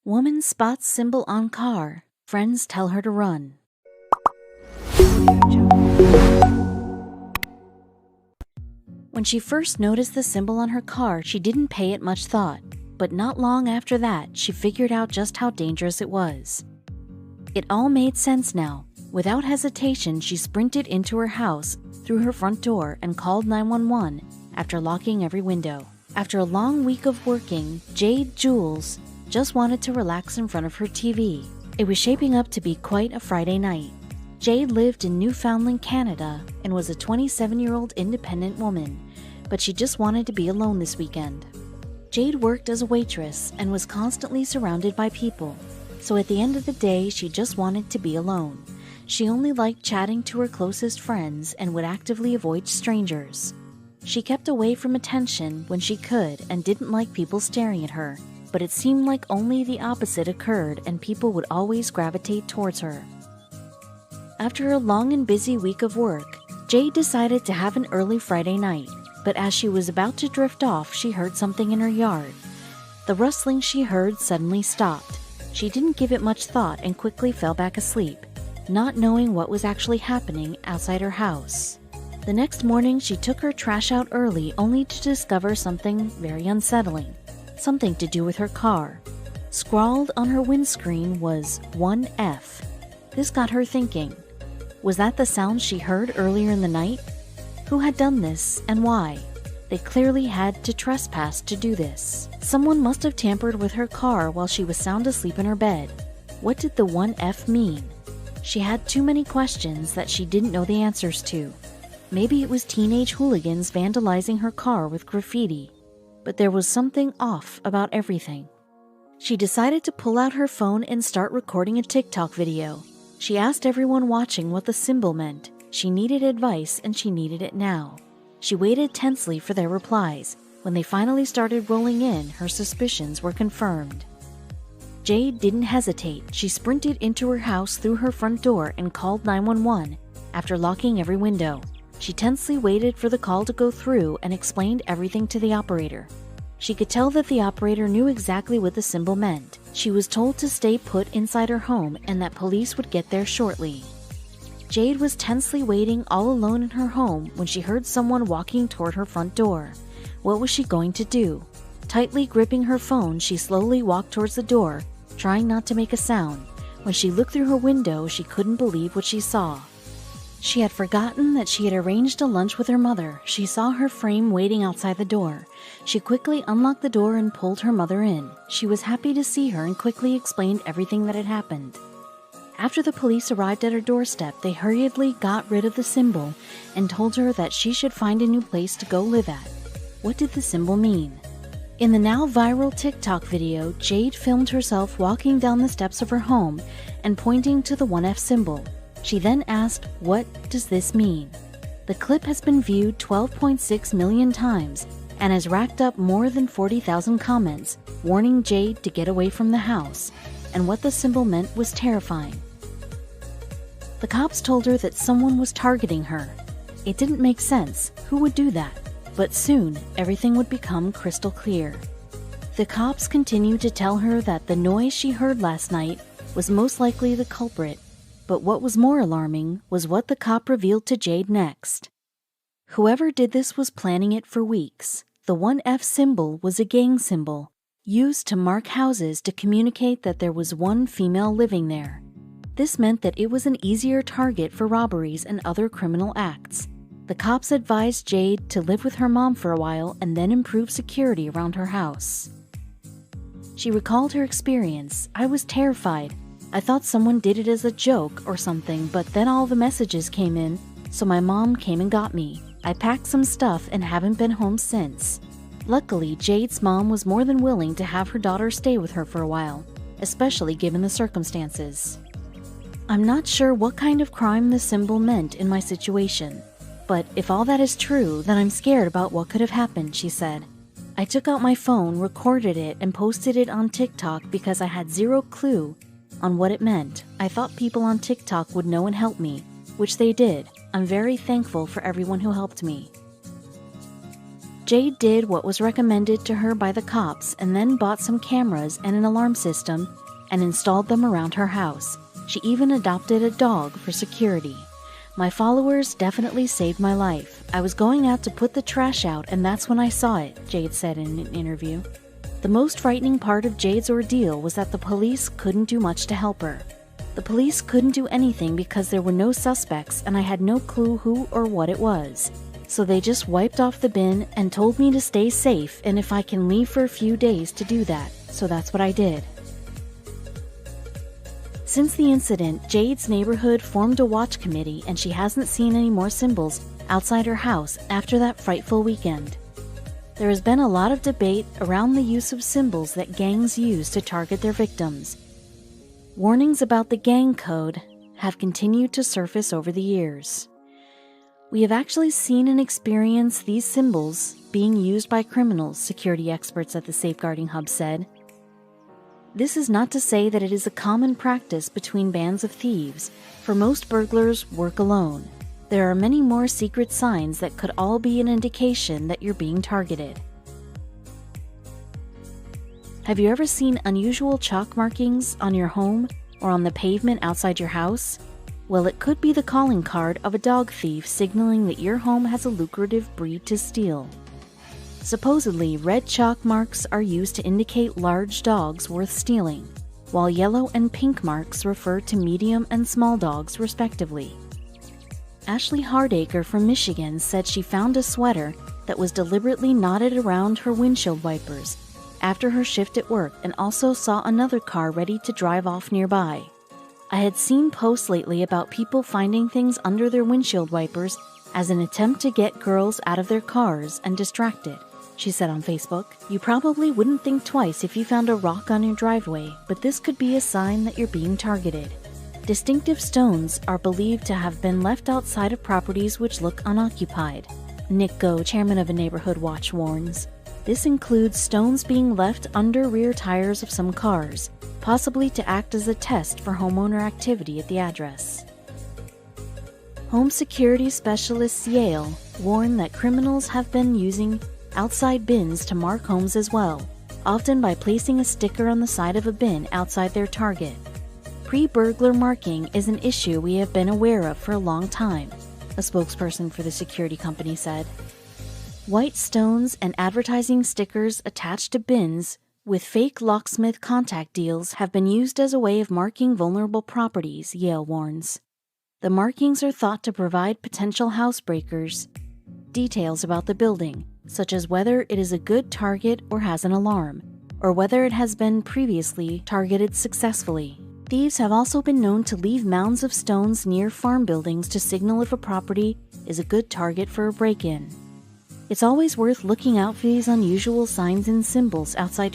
Woman spots symbol on car. Friends tell her to run. When she first noticed the symbol on her car, she didn't pay it much thought. But not long after that, she figured out just how dangerous it was. It all made sense now. Without hesitation, she sprinted into her house, through her front door, and called 911 after locking every window. After a long week of working, Jade Jules just wanted to relax in front of her TV. It was shaping up to be quite a Friday night. Jade lived in Newfoundland, Canada, and was a 27-year-old independent woman, but she just wanted to be alone this weekend. Jade worked as a waitress and was constantly surrounded by people, so at the end of the day, she just wanted to be alone. She only liked chatting to her closest friends and would actively avoid strangers. She kept away from attention when she could and didn't like people staring at her, but it seemed like only the opposite occurred and people would always gravitate towards her. After a long and busy week of work, Jade decided to have an early Friday night, but as she was about to drift off, she heard something in her yard. The rustling she heard suddenly stopped. She didn't give it much thought and quickly fell back asleep, not knowing what was actually happening outside her house. The next morning, she took her trash out early only to discover something very unsettling, something to do with her car. Scrawled on her windscreen was 1F. This got her thinking. Was that the sound she heard earlier in the night? Who had done this and why? They clearly had to trespass to do this. Someone must have tampered with her car while she was sound asleep in her bed. What did the 1F mean? She had too many questions that she didn't know the answers to. Maybe it was teenage hooligans vandalizing her car with graffiti. But there was something off about everything. She decided to pull out her phone and start recording a TikTok video. She asked everyone watching what the symbol meant. She needed advice and she needed it now. She waited tensely for their replies. When they finally started rolling in, her suspicions were confirmed. Jade didn't hesitate. She sprinted into her house through her front door and called 911 after locking every window. She tensely waited for the call to go through and explained everything to the operator. She could tell that the operator knew exactly what the symbol meant. She was told to stay put inside her home and that police would get there shortly. Jade was tensely waiting all alone in her home when she heard someone walking toward her front door. What was she going to do? Tightly gripping her phone, she slowly walked towards the door, trying not to make a sound. When she looked through her window, she couldn't believe what she saw. She had forgotten that she had arranged a lunch with her mother. She saw her frame waiting outside the door. She quickly unlocked the door and pulled her mother in. She was happy to see her and quickly explained everything that had happened. After the police arrived at her doorstep, they hurriedly got rid of the symbol and told her that she should find a new place to go live at. What did the symbol mean? In the now viral TikTok video, Jade filmed herself walking down the steps of her home and pointing to the 1F symbol. She then asked, "What does this mean?" The clip has been viewed 12.6 million times and has racked up more than 40,000 comments, warning Jade to get away from the house, and what the symbol meant was terrifying. The cops told her that someone was targeting her. It didn't make sense. Who would do that? But soon, everything would become crystal clear. The cops continued to tell her that the noise she heard last night was most likely the culprit. But what was more alarming was what the cop revealed to Jade next. Whoever did this was planning it for weeks. The 1F symbol was a gang symbol, used to mark houses to communicate that there was one female living there. This meant that it was an easier target for robberies and other criminal acts. The cops advised Jade to live with her mom for a while and then improve security around her house. She recalled her experience. "I was terrified. I thought someone did it as a joke or something, but then all the messages came in, so my mom came and got me. I packed some stuff and haven't been home since." Luckily, Jade's mom was more than willing to have her daughter stay with her for a while, especially given the circumstances. "I'm not sure what kind of crime the symbol meant in my situation, but if all that is true, then I'm scared about what could have happened," she said. "I took out my phone, recorded it, and posted it on TikTok because I had zero clue on what it meant. I thought people on TikTok would know and help me, which they did. I'm very thankful for everyone who helped me." Jade did what was recommended to her by the cops and then bought some cameras and an alarm system and installed them around her house. She even adopted a dog for security. My followers definitely saved my life. I was going out to put the trash out and that's when I saw it, Jade said in an interview. The most frightening part of Jade's ordeal was that the police couldn't do much to help her. The police couldn't do anything because there were no suspects and I had no clue who or what it was. So they just wiped off the bin and told me to stay safe and if I can leave for a few days to do that. So that's what I did. Since the incident, Jade's neighborhood formed a watch committee and she hasn't seen any more symbols outside her house after that frightful weekend. There has been a lot of debate around the use of symbols that gangs use to target their victims. Warnings about the gang code have continued to surface over the years. We have actually seen and experienced these symbols being used by criminals, security experts at the Safeguarding Hub said. This is not to say that it is a common practice between bands of thieves, for most burglars work alone. There are many more secret signs that could all be an indication that you're being targeted. Have you ever seen unusual chalk markings on your home or on the pavement outside your house? Well, it could be the calling card of a dog thief signaling that your home has a lucrative breed to steal. Supposedly, red chalk marks are used to indicate large dogs worth stealing, while yellow and pink marks refer to medium and small dogs, respectively. Ashley Hardacre from Michigan said she found a sweater that was deliberately knotted around her windshield wipers after her shift at work and also saw another car ready to drive off nearby. I had seen posts lately about people finding things under their windshield wipers as an attempt to get girls out of their cars and distracted, she said on Facebook. You probably wouldn't think twice if you found a rock on your driveway, but this could be a sign that you're being targeted. Distinctive stones are believed to have been left outside of properties which look unoccupied. Nick Go, chairman of a neighborhood watch, warns. This includes stones being left under rear tires of some cars, possibly to act as a test for homeowner activity at the address. Home security specialists Yale warn that criminals have been using outside bins to mark homes as well, often by placing a sticker on the side of a bin outside their target. Pre-burglar marking is an issue we have been aware of for a long time, a spokesperson for the security company said. White stones and advertising stickers attached to bins with fake locksmith contact deals have been used as a way of marking vulnerable properties, Yale warns. The markings are thought to provide potential housebreakers details about the building, such as whether it is a good target or has an alarm, or whether it has been previously targeted successfully. Thieves have also been known to leave mounds of stones near farm buildings to signal if a property is a good target for a break-in. It's always worth looking out for these unusual signs and symbols outside